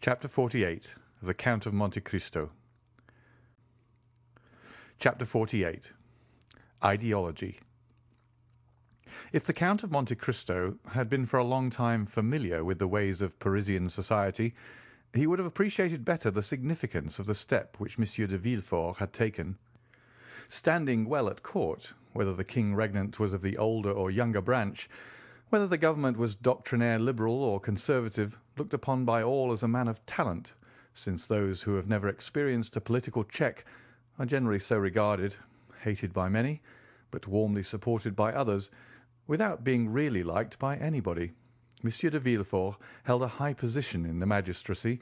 Chapter 48 of the Count of Monte Cristo. Chapter 48. Ideology. If the Count of Monte Cristo had been for a long time familiar with the ways of Parisian society, he would have appreciated better the significance of the step which Monsieur de Villefort had taken. Standing well at court, whether the king regnant was of the older or younger branch, whether the government was doctrinaire liberal or conservative, looked upon by all as a man of talent, since those who have never experienced a political check are generally so regarded, hated by many, but warmly supported by others, without being really liked by anybody. Monsieur de Villefort held a high position in the magistracy,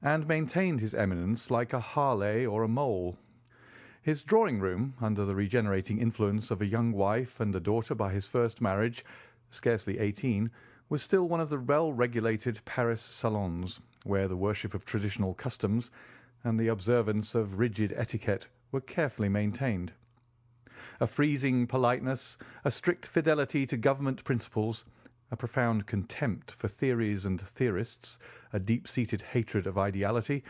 and maintained his eminence like a Harley or a mole. His drawing-room, under the regenerating influence of a young wife and a daughter by his first marriage, scarcely 18, was still one of the well-regulated Paris salons, where the worship of traditional customs and the observance of rigid etiquette were carefully maintained. A freezing politeness, a strict fidelity to government principles, a profound contempt for theories and theorists, a deep-seated hatred of ideality,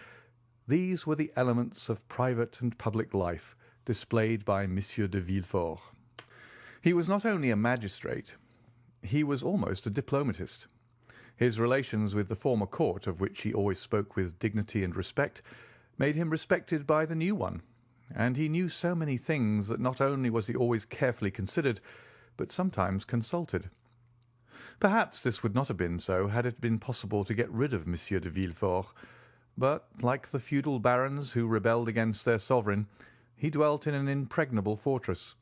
these were the elements of private and public life displayed by Monsieur de Villefort. He was not only a magistrate, he was almost a diplomatist. His relations with the former court, of which he always spoke with dignity and respect, made him respected by the new one, and he knew so many things that not only was he always carefully considered, but sometimes consulted. Perhaps this would not have been so had it been possible to get rid of Monsieur de Villefort, but, like the feudal barons who rebelled against their sovereign, he dwelt in an impregnable fortress.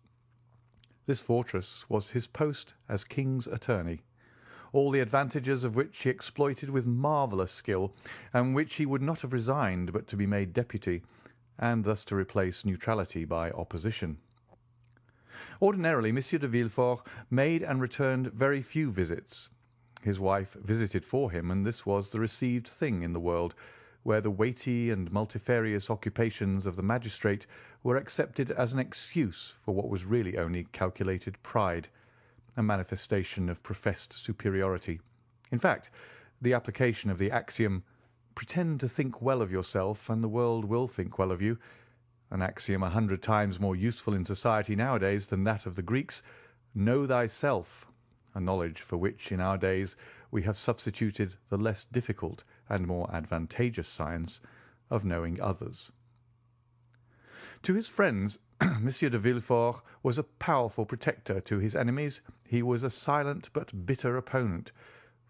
This fortress was his post as king's attorney, all the advantages of which he exploited with marvellous skill, and which he would not have resigned but to be made deputy, and thus to replace neutrality by opposition. Ordinarily, Monsieur de Villefort made and returned very few visits. His wife visited for him, and this was the received thing in the world, where the weighty and multifarious occupations of the magistrate were accepted as an excuse for what was really only calculated pride, a manifestation of professed superiority. In fact, the application of the axiom, "Pretend to think well of yourself, and the world will think well of you," an axiom 100 times more useful in society nowadays than that of the Greeks, "Know thyself," a knowledge for which in our days we have substituted the less difficult and more advantageous science of knowing others. To his friends, Monsieur de Villefort was a powerful protector. To his enemies, he was a silent but bitter opponent.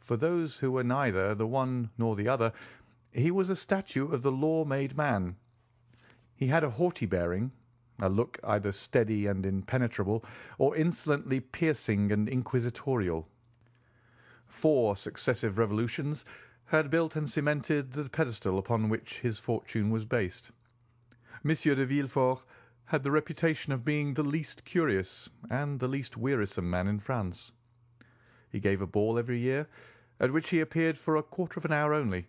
For those who were neither the one nor the other, he was a statue of the law-made man. He had a haughty bearing, a look either steady and impenetrable, or insolently piercing and inquisitorial. 4 successive revolutions had built and cemented the pedestal upon which his fortune was based. Monsieur de Villefort had the reputation of being the least curious and the least wearisome man in France. He gave a ball every year, at which he appeared for a quarter of an hour only.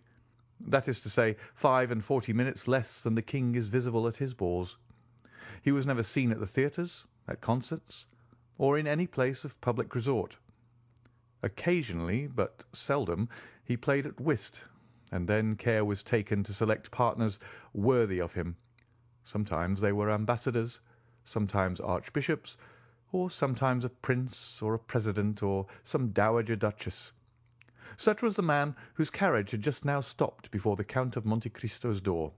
That is to say, 45 minutes less than the king is visible at his balls. He was never seen at the theatres, at concerts, or in any place of public resort. Occasionally, but seldom, he played at whist, and then care was taken to select partners worthy of him. Sometimes they were ambassadors, sometimes archbishops, or sometimes a prince or a president or some dowager duchess. Such was the man whose carriage had just now stopped before the Count of Monte Cristo's door.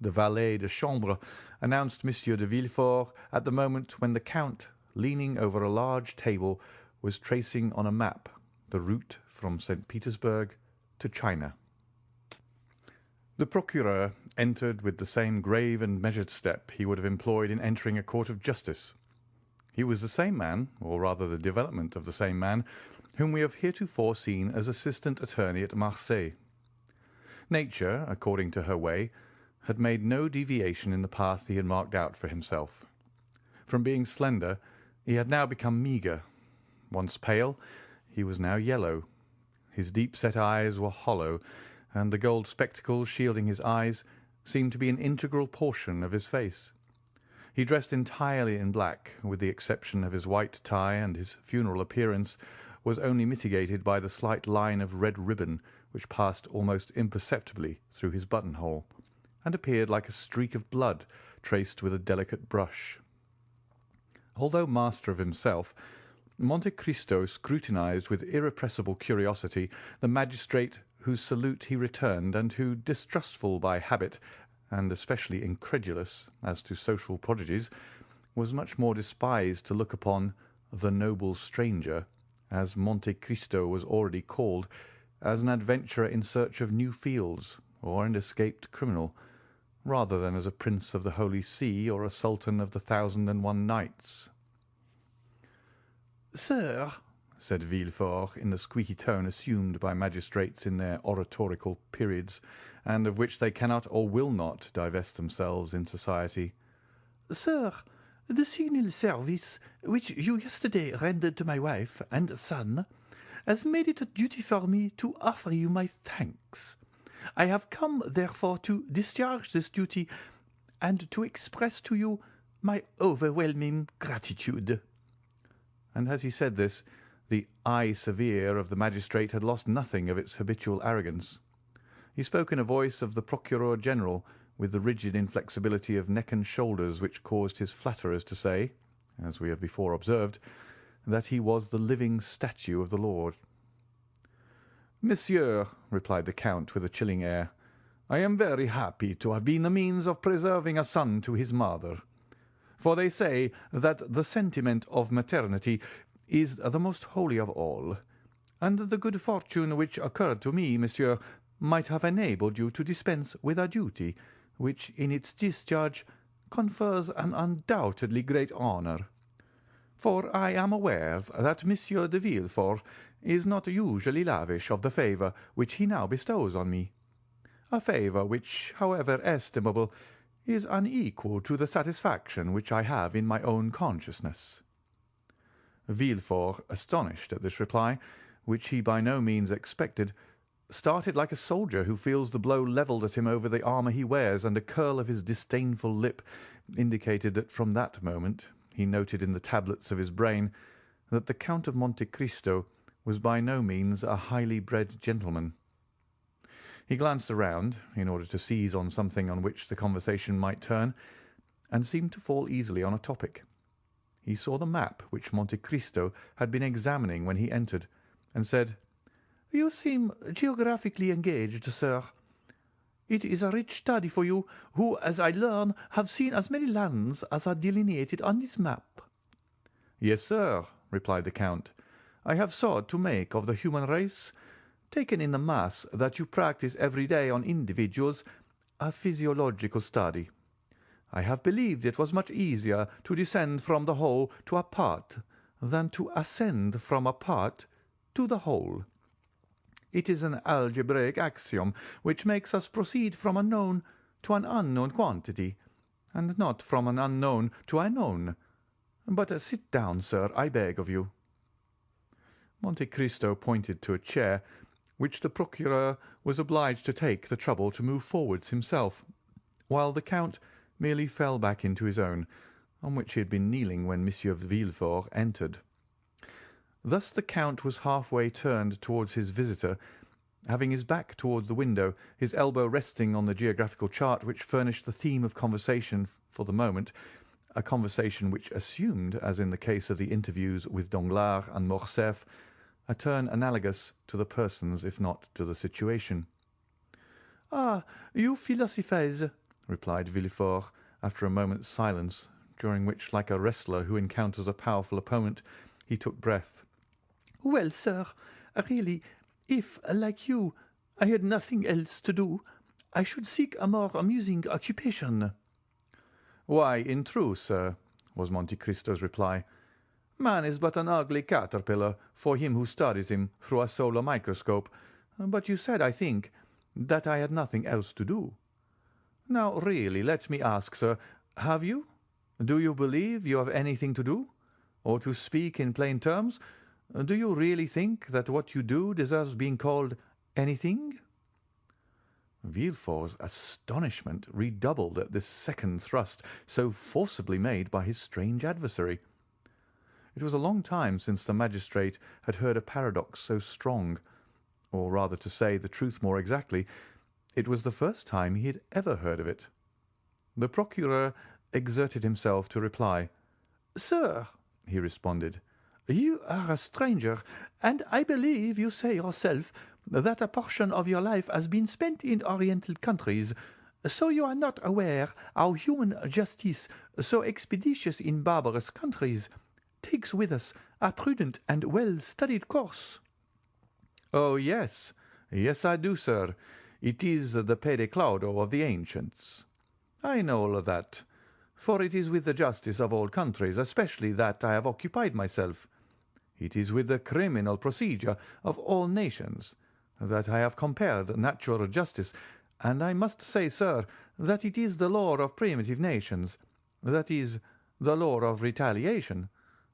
The valet de chambre announced Monsieur de Villefort at the moment when the count, leaning over a large table, was tracing on a map the route from St. Petersburg to China. The procureur entered with the same grave and measured step he would have employed in entering a court of justice. He was the same man, or rather the development of the same man, whom we have heretofore seen as assistant attorney at Marseilles. Nature, according to her way, had made no deviation in the path he had marked out for himself. From being slender, he had now become meagre. Once pale, he was now yellow. His deep-set eyes were hollow, and the gold spectacles shielding his eyes seemed to be an integral portion of his face. He dressed entirely in black, with the exception of his white tie, and his funeral appearance was only mitigated by the slight line of red ribbon which passed almost imperceptibly through his buttonhole, and appeared like a streak of blood traced with a delicate brush. Although master of himself, Monte Cristo scrutinized with irrepressible curiosity the magistrate whose salute he returned, and who, distrustful by habit, and especially incredulous as to social prodigies, was much more despised to look upon the noble stranger, as Monte Cristo was already called, as an adventurer in search of new fields, or an escaped criminal, rather than as a prince of the Holy See or a sultan of the 1001 Nights. "Sir," said Villefort, in the squeaky tone assumed by magistrates in their oratorical periods, and of which they cannot or will not divest themselves in society, "Sir, the signal service which you yesterday rendered to my wife and son has made it a duty for me to offer you my thanks. I have come, therefore, to discharge this duty, and to express to you my overwhelming gratitude." And as he said this, the eye severe of the magistrate had lost nothing of its habitual arrogance. He spoke in a voice of the Procureur General, with the rigid inflexibility of neck and shoulders which caused his flatterers to say, as we have before observed, that he was the living statue of the Lord. "Monsieur," replied the Count with a chilling air, "I am very happy to have been the means of preserving a son to his mother. For they say that the sentiment of maternity is the most holy of all, and the good fortune which occurred to me, monsieur, might have enabled you to dispense with a duty which, in its discharge, confers an undoubtedly great honour. For I am aware that Monsieur de Villefort is not usually lavish of the favour which he now bestows on me, a favour which, however estimable, is unequal to the satisfaction which I have in my own consciousness." Villefort, astonished at this reply, which he by no means expected, started like a soldier who feels the blow levelled at him over the armour he wears, and a curl of his disdainful lip indicated that from that moment he noted in the tablets of his brain that the Count of Monte Cristo was by no means a highly bred gentleman. He glanced around in order to seize on something on which the conversation might turn, and seemed to fall easily on a topic. He saw the map which Monte Cristo had been examining when he entered, and said, "You seem geographically engaged, sir. It is a rich study for you, who, as I learn, have seen as many lands as are delineated on this map." "Yes, sir," replied the Count. "I have sought to make of the human race, taken in the mass that you practice every day on individuals, a physiological study. I have believed it was much easier to descend from the whole to a part than to ascend from a part to the whole. It is an algebraic axiom which makes us proceed from a known to an unknown quantity, and not from an unknown to a known. But sit down, sir, I beg of you." Monte Cristo pointed to a chair, which the Procureur was obliged to take the trouble to move forwards himself, while the Count merely fell back into his own, on which he had been kneeling when Monsieur Villefort entered. Thus the Count was half-way turned towards his visitor, having his back towards the window, his elbow resting on the geographical chart which furnished the theme of conversation for the moment, a conversation which assumed, as in the case of the interviews with Danglars and Morcerf, a turn analogous to the persons if not to the situation. "Ah, you philosophize," replied Villefort, after a moment's silence, during which, like a wrestler who encounters a powerful opponent, he took breath. "Well, sir, really, if, like you, I had nothing else to do, I should seek a more amusing occupation." "Why, in truth, sir," was Monte Cristo's reply, "man is but an ugly caterpillar for him who studies him through a solar microscope. But you said, I think, that I had nothing else to do. Now, really, let me ask, sir, have you? Do you believe you have anything to do? Or, to speak in plain terms, do you really think that what you do deserves being called anything?" Villefort's astonishment redoubled at this second thrust so forcibly made by his strange adversary. It was a long time since the magistrate had heard a paradox so strong, or rather, to say the truth more exactly, it was the first time he had ever heard of it. The procureur exerted himself to reply. "Sir," he responded, "you are a stranger, and I believe you say yourself that a portion of your life has been spent in Oriental countries, so you are not aware how human justice, so expeditious in barbarous countries, takes with us a prudent and well-studied course." "Oh, yes, yes, I do, sir. It is the pede claudo of the ancients. I know all that, for it is with the justice of all countries, especially that I have occupied myself. It is with the criminal procedure of all nations that I have compared natural justice, and I must say, sir, that it is the law of primitive nations, that is, the law of retaliation,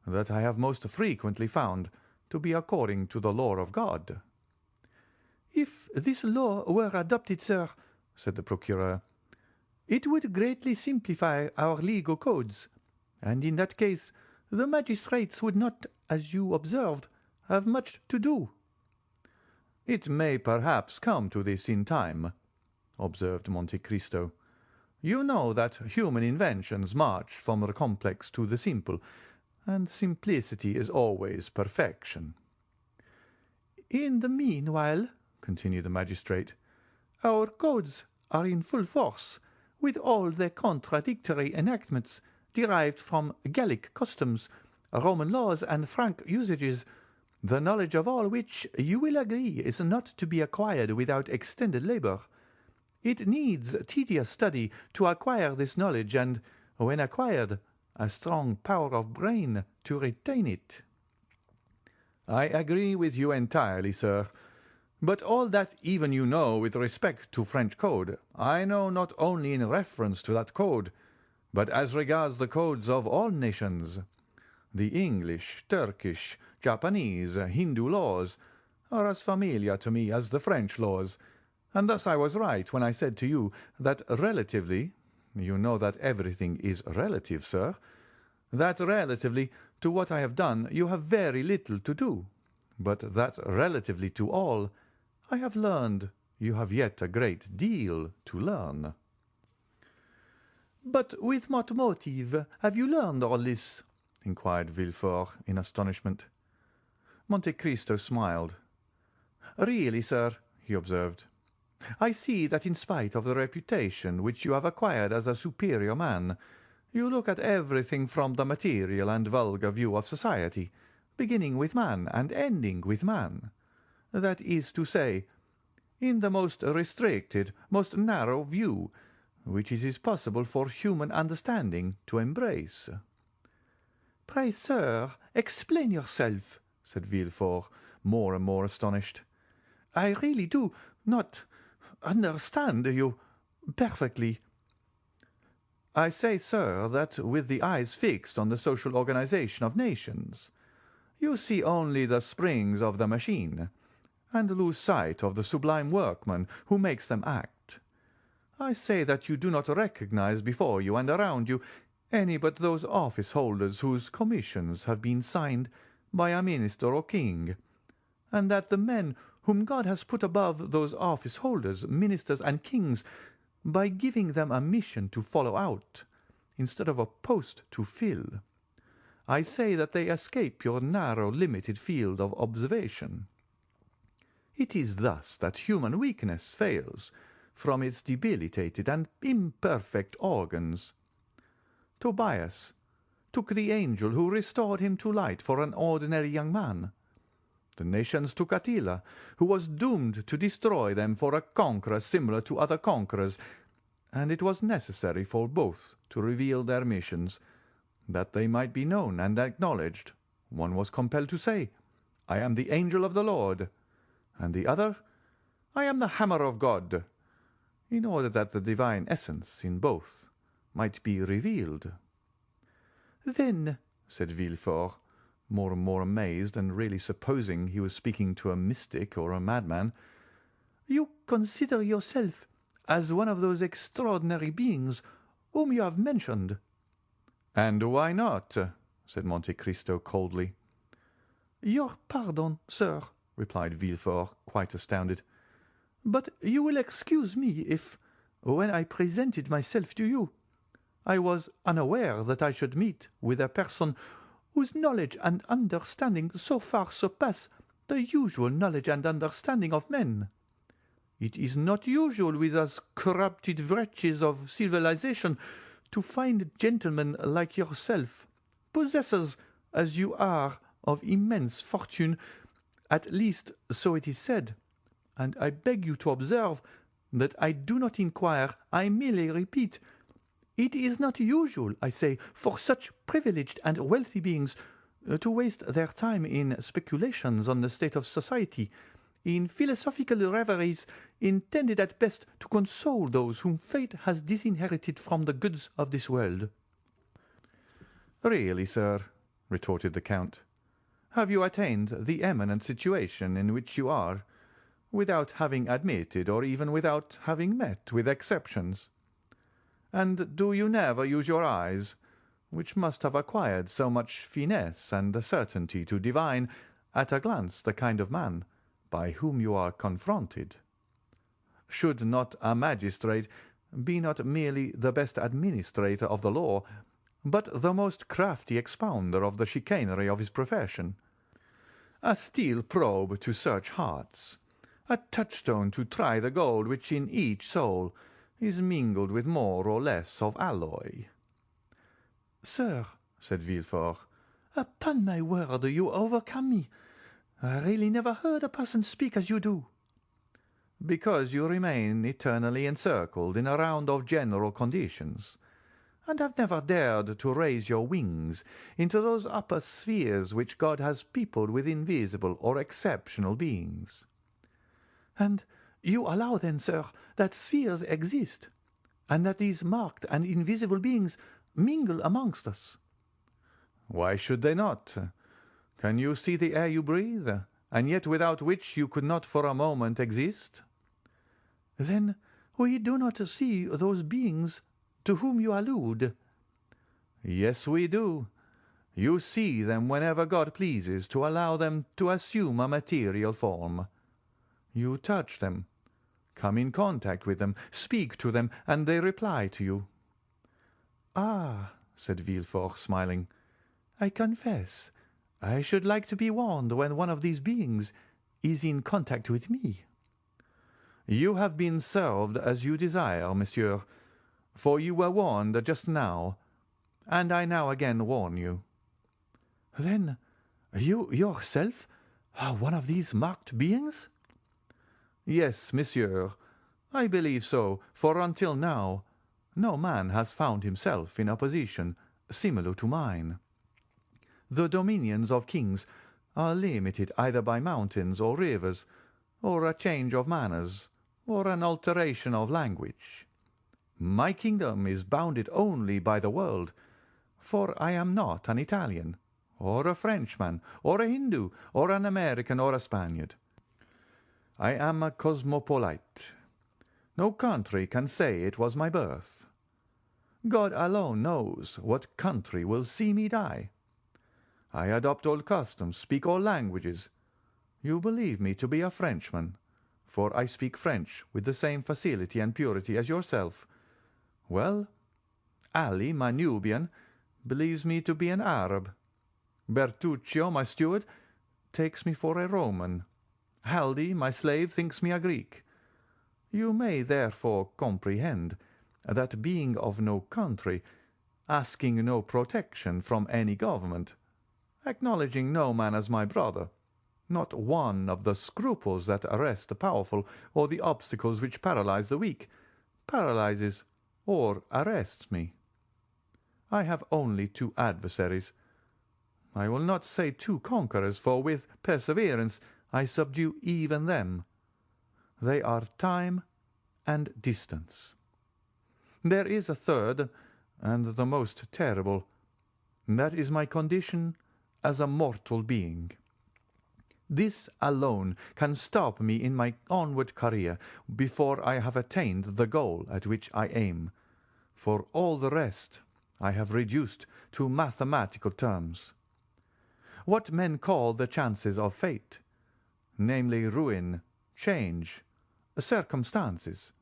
that I have most frequently found to be according to the law of God." "If this law were adopted, sir," said the procureur, "it would greatly simplify our legal codes, and in that case the magistrates would not, as you observed, have much to do." "It may perhaps come to this in time," observed Monte Cristo. "You know that human inventions march from the complex to the simple, and simplicity is always perfection." "In the meanwhile," continued the magistrate, "our codes are in full force, with all their contradictory enactments derived from Gallic customs, Roman laws, and Frank usages, the knowledge of all which, you will agree, is not to be acquired without extended labour. It needs tedious study to acquire this knowledge, and, when acquired, a strong power of brain to retain it." "I agree with you entirely, sir. But all that even you know with respect to French code, I know not only in reference to that code, but as regards the codes of all nations. The English, Turkish, Japanese, Hindu laws are as familiar to me as the French laws, and thus I was right when I said to you that relatively—you know that everything is relative, sir—that relatively to what I have done you have very little to do, but that relatively to all I have learned you have yet a great deal to learn." "But with what motive have you learned all this?" inquired Villefort in astonishment. Monte Cristo smiled. "Really, sir," he observed, "I see that in spite of the reputation which you have acquired as a superior man, you look at everything from the material and vulgar view of society, beginning with man and ending with man. That is to say, in the most restricted, most narrow view which it is possible for human understanding to embrace." "Pray, sir, explain yourself," said Villefort, more and more astonished. "I really do not understand you perfectly." "I say, sir, that with the eyes fixed on the social organization of nations, you see only the springs of the machine, and lose sight of the sublime workman who makes them act. I say that you do not recognize before you and around you any but those office holders whose commissions have been signed by a minister or king, and that the men whom God has put above those office holders, ministers, and kings, by giving them a mission to follow out, instead of a post to fill, I say that they escape your narrow, limited field of observation. It is thus that human weakness fails from its debilitated and imperfect organs. Tobias took the angel who restored him to light for an ordinary young man. The nations took Attila, who was doomed to destroy them, for a conqueror similar to other conquerors, and it was necessary for both to reveal their missions, that they might be known and acknowledged. One was compelled to say, 'I am the angel of the Lord,' and the other, 'I am the hammer of God,' in order that the divine essence in both might be revealed." "Then," said Villefort, more and more amazed, and really supposing he was speaking to a mystic or a madman, "you consider yourself as one of those extraordinary beings whom you have mentioned?" "And why not?" said Monte Cristo coldly. "Your pardon, sir," replied Villefort, quite astounded. "But you will excuse me if, when I presented myself to you, I was unaware that I should meet with a person whose knowledge and understanding so far surpass the usual knowledge and understanding of men. It is not usual with us corrupted wretches of civilization to find gentlemen like yourself, possessors as you are of immense fortune, at least so it is said, and I beg you to observe that I do not inquire, I merely repeat. It is not usual, I say, for such privileged and wealthy beings to waste their time in speculations on the state of society, in philosophical reveries intended at best to console those whom fate has disinherited from the goods of this world." "Really, sir," retorted the Count, "have you attained the eminent situation in which you are, without having admitted or even without having met with exceptions? And do you never use your eyes, which must have acquired so much finesse and certainty to divine at a glance the kind of man by whom you are confronted? Should not a magistrate be not merely the best administrator of the law, but the most crafty expounder of the chicanery of his profession? A steel probe to search hearts, a touchstone to try the gold which in each soul is mingled with more or less of alloy." "Sir," said Villefort, "upon my word you overcome me. I really never heard a person speak as you do." "Because you remain eternally encircled in a round of general conditions, and have never dared to raise your wings into those upper spheres which God has peopled with invisible or exceptional beings." "And you allow then, sir, that spheres exist, and that these marked and invisible beings mingle amongst us?" "Why should they not? Can you see the air you breathe, and yet without which you could not for a moment exist?" "Then we do not see those beings to whom you allude?" "Yes, we do. You see them whenever God pleases to allow them to assume a material form. You touch them, come in contact with them, speak to them, and they reply to you." "Ah," said Villefort, smiling, "I confess I should like to be warned when one of these beings is in contact with me." "You have been served as you desire, monsieur, for you were warned just now, and I now again warn you." "Then you yourself are one of these marked beings?" "Yes, monsieur, I believe so, for until now no man has found himself in a position similar to mine. The dominions of kings are limited either by mountains or rivers, or a change of manners, or an alteration of language. My kingdom is bounded only by the world, for I am not an Italian, or a Frenchman, or a Hindu, or an American, or a Spaniard. I am a cosmopolite. No country can say it was my birth. God alone knows what country will see me die. I adopt all customs, speak all languages. You believe me to be a Frenchman, for I speak French with the same facility and purity as yourself. Well, Ali, my Nubian, believes me to be an Arab. Bertuccio, my steward, takes me for a Roman. Haldi, my slave, thinks me a Greek. You may therefore comprehend that being of no country, asking no protection from any government, acknowledging no man as my brother, not one of the scruples that arrest the powerful or the obstacles which paralyze the weak, paralyzes or arrests me. I have only two adversaries. I will not say two conquerors, for with perseverance I subdue even them. They are time and distance. There is a third, and the most terrible. That is my condition as a mortal being. This alone can stop me in my onward career before I have attained the goal at which I aim, for all the rest I have reduced to mathematical terms. What men call the chances of fate, namely ruin, change, circumstances.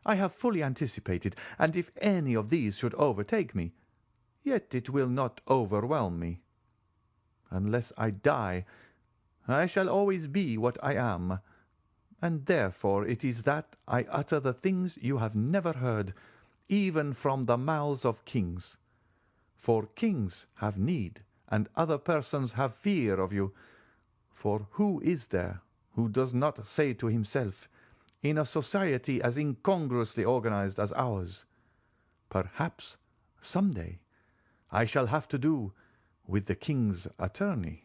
I have fully anticipated, and if any of these should overtake me, yet it will not overwhelm me. Unless I die, I shall always be what I am, and therefore it is that I utter the things you have never heard, even from the mouths of kings. For kings have need, and other persons have fear of you. For who is there who does not say to himself, in a society as incongruously organized as ours, perhaps some day I shall have to do with the king's attorney?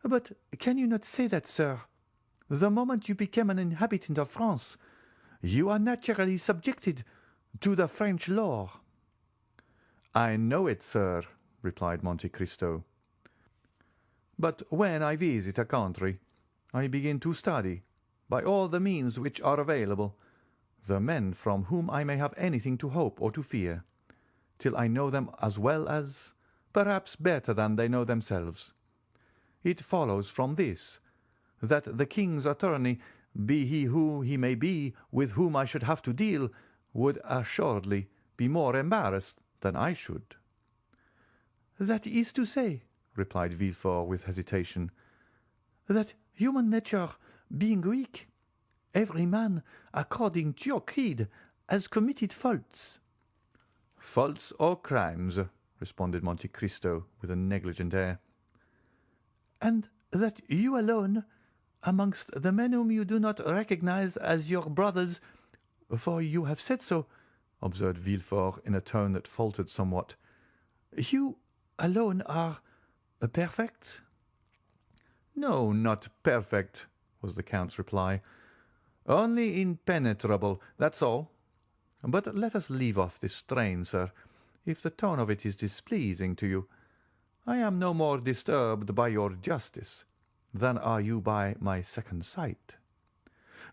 But can you not say that, sir? The moment you become an inhabitant of France, you are naturally subjected to the French law. I know it, sir, replied Monte Cristo. But when I visit a country, I begin to study, by all the means which are available, the men from whom I may have anything to hope or to fear, till I know them as well as, perhaps better than they know themselves. It follows from this, that the king's attorney, be he who he may be with whom I should have to deal, would assuredly be more embarrassed than I should. That is to say, replied Villefort with hesitation, that human nature being weak, every man, according to your creed, has committed faults. Faults or crimes, responded Monte Cristo with a negligent air. And that you alone, amongst the men whom you do not recognize as your brothers, for you have said so, observed Villefort in a tone that faltered somewhat, you alone are perfect? No, not perfect, was the Count's reply. Only impenetrable, that's all. But let us leave off this strain, sir, if the tone of it is displeasing to you. I am no more disturbed by your justice than are you by my second sight.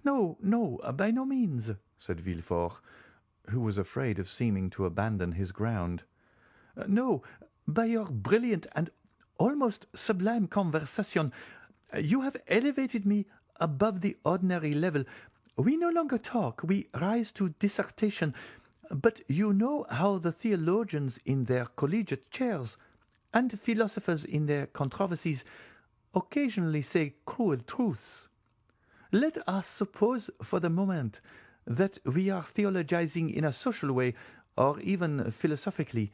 No, no, by no means, said Villefort, who was afraid of seeming to abandon his ground. No, by your brilliant and almost sublime conversation, you have elevated me above the ordinary level. We no longer talk, we rise to dissertation, but you know how the theologians in their collegiate chairs and philosophers in their controversies occasionally say cruel truths. Let us suppose for the moment that we are theologizing in a social way or even philosophically,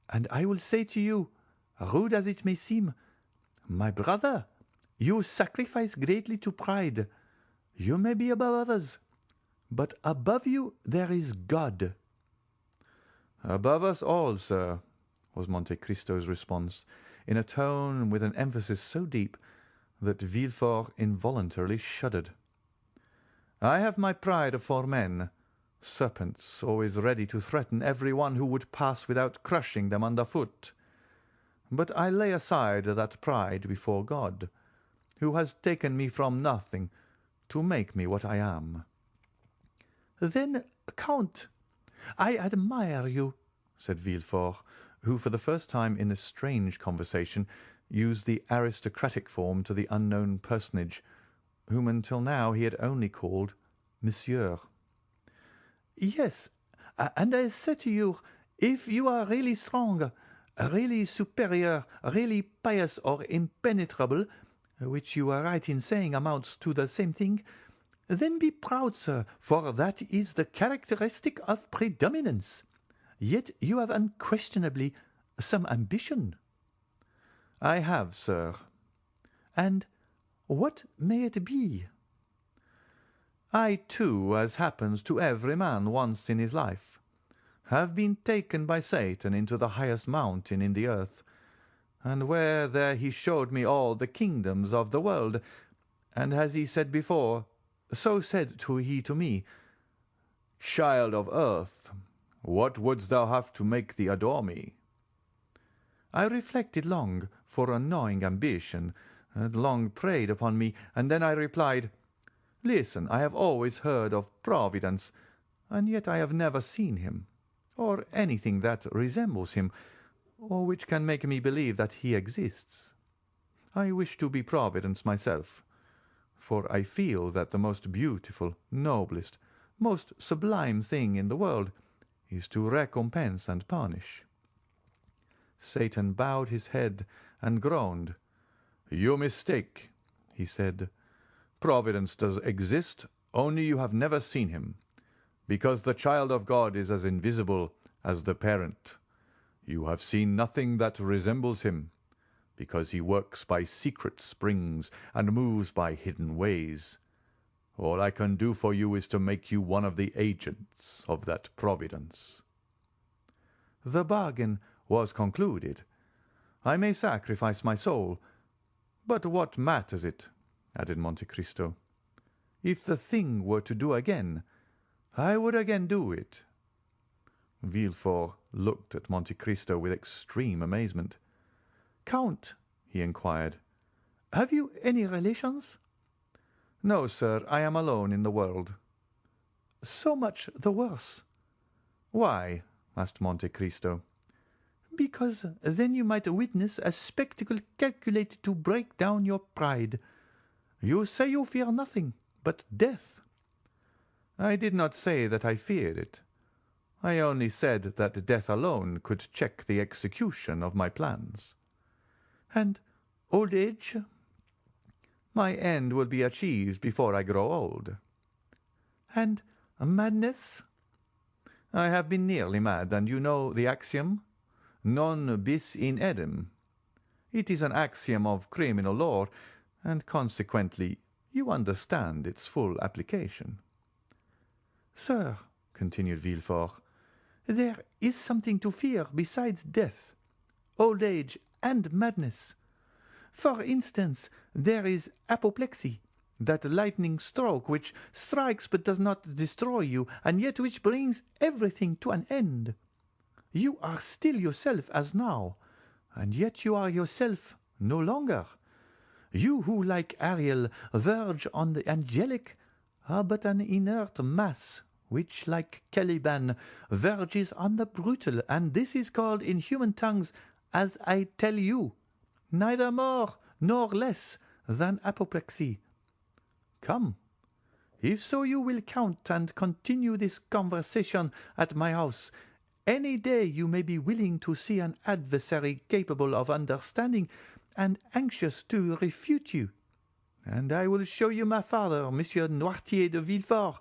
and I will say to you, rude as it may seem, my brother, you sacrifice greatly to pride. You may be above others, but above you there is God. Above us all, sir, was Monte Cristo's response, in a tone with an emphasis so deep that Villefort involuntarily shuddered. I have my pride for men, serpents always ready to threaten every one who would pass without crushing them underfoot. But I lay aside that pride before God, who has taken me from nothing to make me what I am. Then, Count, I admire you, said Villefort, who for the first time in this strange conversation used the aristocratic form to the unknown personage, whom until now he had only called Monsieur. Yes, and I say to you, if you are really strong, really superior, really pious or impenetrable, which you are right in saying amounts to the same thing, then be proud, sir, for that is the characteristic of predominance. Yet you have unquestionably some ambition. I have, sir. And what may it be? I, too, as happens to every man once in his life, have been taken by Satan into the highest mountain in the earth, and where there he showed me all the kingdoms of the world, and as he said before, so said he to me, Child of earth, what wouldst thou have to make thee adore me? I reflected long, for a gnawing ambition had long preyed upon me, and then I replied, Listen, I have always heard of Providence, and yet I have never seen him, or anything that resembles him, or which can make me believe that he exists. I wish to be Providence myself, for I feel that the most beautiful, noblest, most sublime thing in the world is to recompense and punish." Satan bowed his head and groaned. "You mistake," he said. "Providence does exist, only you have never seen him, because the child of God is as invisible as the parent. You have seen nothing that resembles him, because he works by secret springs and moves by hidden ways. All I can do for you is to make you one of the agents of that providence." "The bargain was concluded. I may sacrifice my soul, but what matters it?" added Monte Cristo. "If the thing were to do again, I would again do it." Villefort looked at Monte Cristo with extreme amazement. "Count," he inquired, "have you any relations?" "No, sir, I am alone in the world." "So much the worse." "Why?" asked Monte Cristo. "Because then you might witness a spectacle calculated to break down your pride. You say you fear nothing but death." "I did not say that I feared it. I only said that death alone could check the execution of my plans." "And old age?" "My end will be achieved before I grow old." "And madness?" "I have been nearly mad, and you know the axiom, non bis in idem. It is an axiom of criminal law, and consequently you understand its full application." "Sir," continued Villefort, "there is something to fear besides death, old age, and madness. For instance, there is apoplexy, that lightning stroke which strikes but does not destroy you, and yet which brings everything to an end. You are still yourself as now, and yet you are yourself no longer. You who, like Ariel, verge on the angelic, are but an inert mass which, like Caliban, verges on the brutal, and this is called in human tongues, as I tell you, neither more nor less than apoplexy. Come, if so you will count and continue this conversation at my house. Any day you may be willing to see an adversary capable of understanding and anxious to refute you, and I will show you my father, Monsieur Noirtier de Villefort,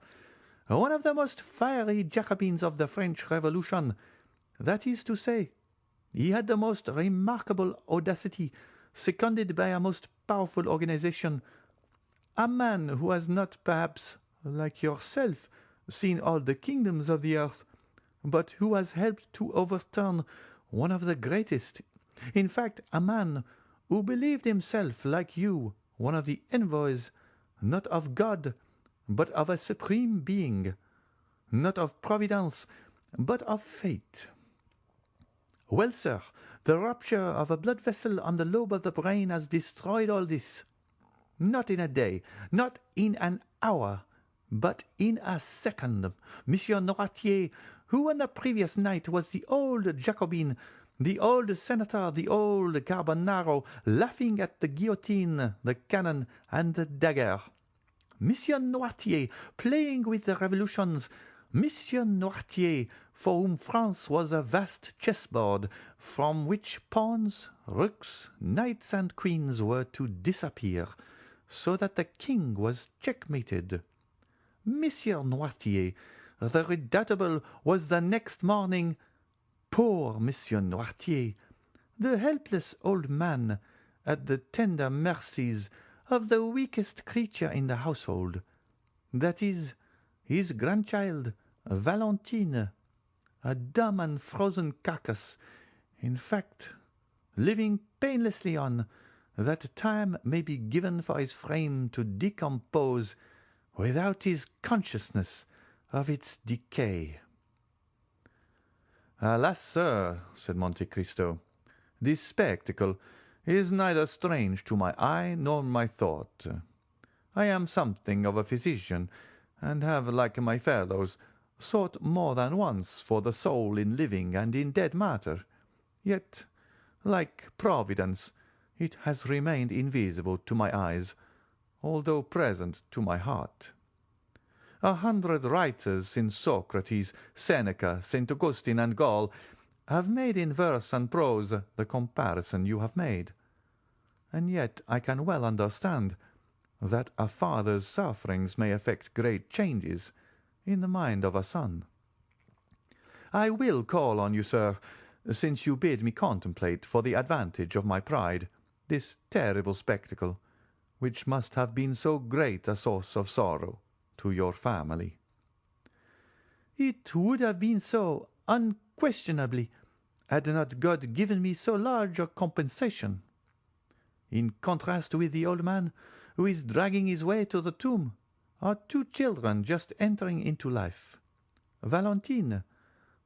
one of the most fiery Jacobins of the French Revolution. That is to say, he had the most remarkable audacity, seconded by a most powerful organization. A man who has not, perhaps, like yourself, seen all the kingdoms of the earth, but who has helped to overturn one of the greatest. In fact, a man who believed himself, like you, one of the envoys, not of God, but of a supreme being, not of Providence, but of fate. Well, sir, the rupture of a blood vessel on the lobe of the brain has destroyed all this. Not in a day, not in an hour, but in a second. Monsieur Noirtier, who on the previous night was the old Jacobin, the old senator, the old Carbonaro, laughing at the guillotine, the cannon, and the dagger. Monsieur Noirtier, playing with the revolutions. Monsieur Noirtier, for whom France was a vast chessboard, from which pawns, rooks, knights, and queens were to disappear, so that the king was checkmated. Monsieur Noirtier, the redoubtable, was the next morning, poor Monsieur Noirtier, the helpless old man, at the tender mercies of the weakest creature in the household, that is, his grandchild, Valentine, a dumb and frozen carcass, in fact, living painlessly on, that time may be given for his frame to decompose without his consciousness of its decay." "Alas, sir," said Monte Cristo, "this spectacle is neither strange to my eye nor my thought. I am something of a physician, and have, like my fellows, sought more than once for the soul in living and in dead matter. Yet, like Providence, it has remained invisible to my eyes, although present to my heart. 100 writers since Socrates, Seneca, St. Augustine, and Gall have made in verse and prose the comparison you have made, and yet I can well understand that a father's sufferings may effect great changes in the mind of a son. I will call on you, sir, since you bid me contemplate for the advantage of my pride this terrible spectacle, which must have been so great a source of sorrow to your family. It would have been so, unquestionably, had not God given me so large a compensation. In contrast with the old man who is dragging his way to the tomb are 2 children just entering into life. Valentine,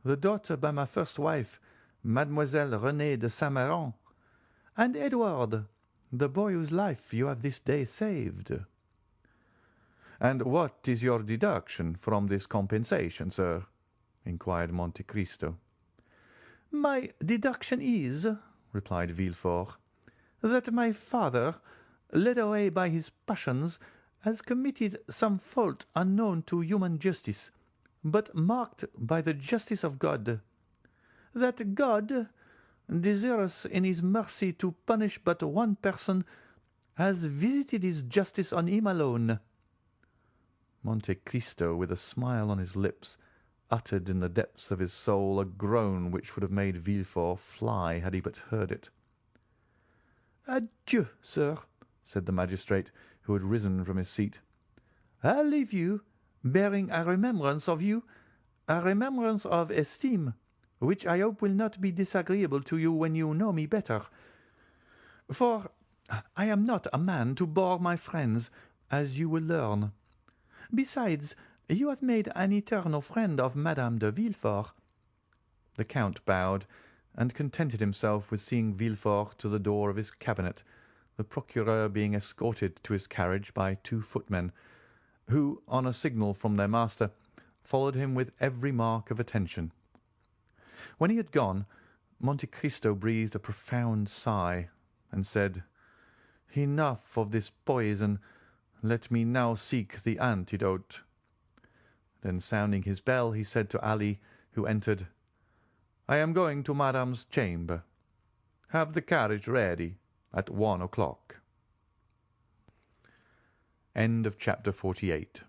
the daughter by my first wife, Mademoiselle Renée de Saint-Méran, and Edward, the boy whose life you have this day saved. And what is your deduction from this compensation, sir? Inquired Monte Cristo. My deduction is, replied Villefort, that my father, led away by his passions, has committed some fault unknown to human justice, but marked by the justice of God. That God, desirous in his mercy to punish but one person, has visited his justice on him alone. Monte Cristo, with a smile on his lips, uttered in the depths of his soul a groan which would have made Villefort fly had he but heard it. "Adieu, sir," said the magistrate, who had risen from his seat. "I leave you, bearing a remembrance of you, a remembrance of esteem, which I hope will not be disagreeable to you when you know me better. For I am not a man to bore my friends, as you will learn. Besides, you have made an eternal friend of Madame de Villefort." The Count bowed, and contented himself with seeing Villefort to the door of his cabinet, the procureur being escorted to his carriage by 2 footmen, who, on a signal from their master, followed him with every mark of attention. When he had gone, Monte Cristo breathed a profound sigh, and said, "Enough of this poison. Let me now seek the antidote." Then sounding his bell, he said to Ali, who entered, "I am going to Madame's chamber. Have the carriage ready at 1 o'clock." End of chapter 48.